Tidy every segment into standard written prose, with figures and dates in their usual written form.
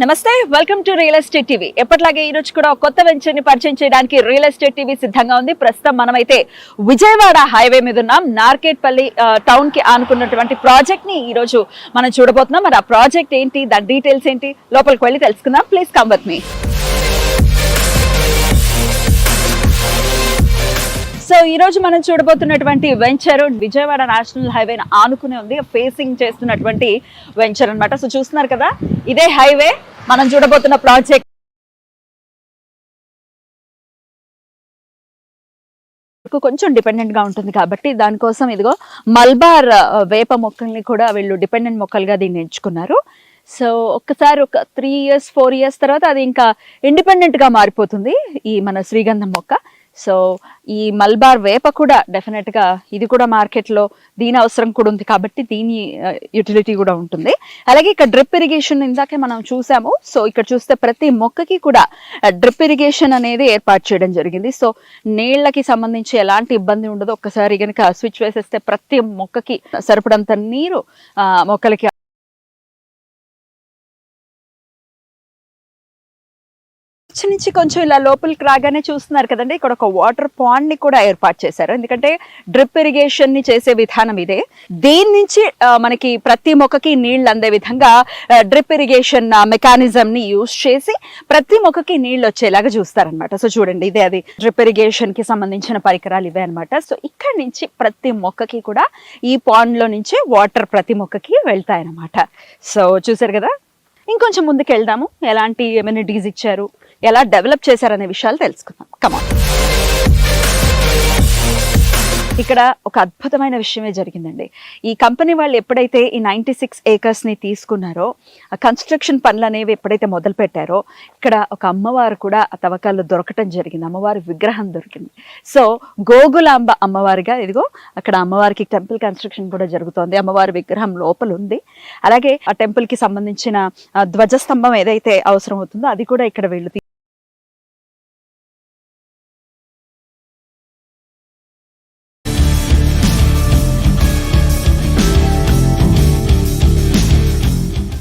నమస్తే, welcome to real estate TV. ఎప్పటిలాగే ఈ రోజు కూడా ఒక కొత్త వెంచర్ ని పరిచయం చేయడానికి రియల్ ఎస్టేట్ టీవీ సిద్ధంగా ఉంది. ప్రస్తుతం మనమైతే విజయవాడ హైవే మీద ఉన్నాం. నార్కెట్పల్లి టౌన్ కి ఆనుకున్నటువంటి ప్రాజెక్ట్ ని ఈ రోజు మనం చూడబోతున్నాం. మరి ఆ ప్రాజెక్ట్ ఏంటి, దాని డీటెయిల్స్ ఏంటి, లోపలికి వెళ్ళి తెలుసుకుందాం. Please come with me. So ఈ రోజు మనం చూడబోతున్నటువంటి వెంచర్ విజయవాడ నేషనల్ హైవే ఆనుకునే ఉంది, ఫేసింగ్ చేస్తున్నటువంటి వెంచర్ అన్నమాట. సో చూస్తున్నారు కదా, ఇదే హైవే మనం చూడబోతున్న ప్రాజెక్ట్. కొంచెం డిపెండెంట్ గా ఉంటుంది కాబట్టి దానికోసం ఇదిగో మల్బార్ వేప మొక్కల్ని కూడా వీళ్ళు డిపెండెంట్ మొక్కలుగా దీన్ని ఎంచుకున్నారు. సో ఒక్కసారి ఒక 3 years 4 years తర్వాత అది ఇంకా ఇండిపెండెంట్ గా మారిపోతుంది ఈ మన శ్రీగంధం మొక్క. సో ఈ మల్బార్ వేప కూడా డెఫినెట్ గా ఇది కూడా మార్కెట్ లో దీని అవసరం కూడా ఉంది కాబట్టి దీని యూటిలిటీ కూడా ఉంటుంది. అలాగే ఇక్కడ డ్రిప్ ఇరిగేషన్ ఇందాకే మనం చూసాము. సో ఇక్కడ చూస్తే ప్రతి మొక్కకి కూడా డ్రిప్ ఇరిగేషన్ అనేది ఏర్పాటు చేయడం జరిగింది. సో నీళ్లకి సంబంధించి ఎలాంటి ఇబ్బంది ఉండదు. ఒక్కసారి కనుక స్విచ్ వేసేస్తే ప్రతి మొక్కకి సరిపడంత నీరు మొక్కలకి నుంచి కొంచెం ఇలా లోపలికి రాగానే చూస్తున్నారు కదండి, ఇక్కడ ఒక వాటర్ పాండ్ ని కూడా ఏర్పాటు చేశారు. ఎందుకంటే డ్రిప్ ఇరిగేషన్ ని చేసే విధానం ఇదే. దీని నుంచి మనకి ప్రతి మొక్కకి నీళ్లు అందే విధంగా డ్రిప్ ఇరిగేషన్ మెకానిజం ని యూజ్ చేసి ప్రతి మొక్కకి నీళ్లు వచ్చేలాగా చూస్తారనమాట. సో చూడండి, ఇదే అది డ్రిప్ ఇరిగేషన్ కి సంబంధించిన పరికరాలు ఇవే అనమాట. సో ఇక్కడ నుంచి ప్రతి మొక్కకి కూడా ఈ పాండ్ లో నుంచి వాటర్ ప్రతి మొక్కకి వెళ్తాయన్నమాట. సో చూసారు కదా, ఇంకొంచెం ముందుకు వెళ్దాము. ఎలాంటి ఎమ్యూనిటీస్ ఇచ్చారు, ఎలా డెవలప్ చేశారనే విషయాలు తెలుసుకుందాం. కమాన్. ఇక్కడ ఒక అద్భుతమైన విషయమే జరిగిందండి. ఈ కంపెనీ వాళ్ళు ఎప్పుడైతే ఈ 96 acres ని తీసుకున్నారో, ఆ కన్స్ట్రక్షన్ పనులు అనేవి ఎప్పుడైతే మొదలు పెట్టారో, ఇక్కడ ఒక అమ్మవారు కూడా ఆ తవ్వకాల్లో దొరకటం జరిగింది. అమ్మవారి విగ్రహం దొరికింది. సో గోగులాంబ అమ్మవారిగా ఇదిగో అక్కడ అమ్మవారికి టెంపుల్ కన్స్ట్రక్షన్ కూడా జరుగుతోంది. అమ్మవారి విగ్రహం లోపల ఉంది. అలాగే ఆ టెంపుల్ కి సంబంధించిన ధ్వజస్తంభం ఏదైతే అవసరం అవుతుందో అది కూడా ఇక్కడ వీళ్ళు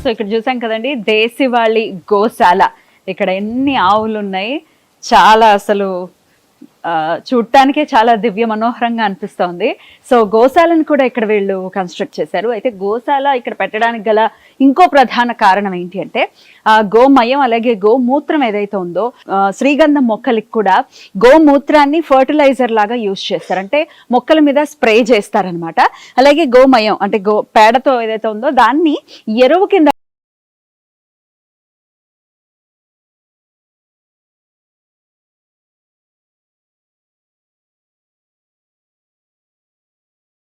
సో ఇక్కడ చూసాం కదండి, దేశవాళీ గోశాల. ఇక్కడ ఎన్ని ఆవులు ఉన్నాయి, చాలా అసలు చూడటానికే చాలా దివ్య మనోహరంగా అనిపిస్తోంది. సో గోశాలను కూడా ఇక్కడ వీళ్ళు కన్స్ట్రక్ట్ చేశారు. అయితే గోశాల ఇక్కడ పెట్టడానికి గల ఇంకో ప్రధాన కారణం ఏంటి అంటే గోమయం అలాగే గోమూత్రం ఏదైతే ఉందో, శ్రీగంధం మొక్కలకి కూడా గోమూత్రాన్ని ఫర్టిలైజర్ లాగా యూజ్ చేస్తారు. అంటే మొక్కల మీద స్ప్రే చేస్తారనమాట. అలాగే గోమయం అంటే పేడతో ఏదైతే ఉందో దాన్ని ఎరువు కింద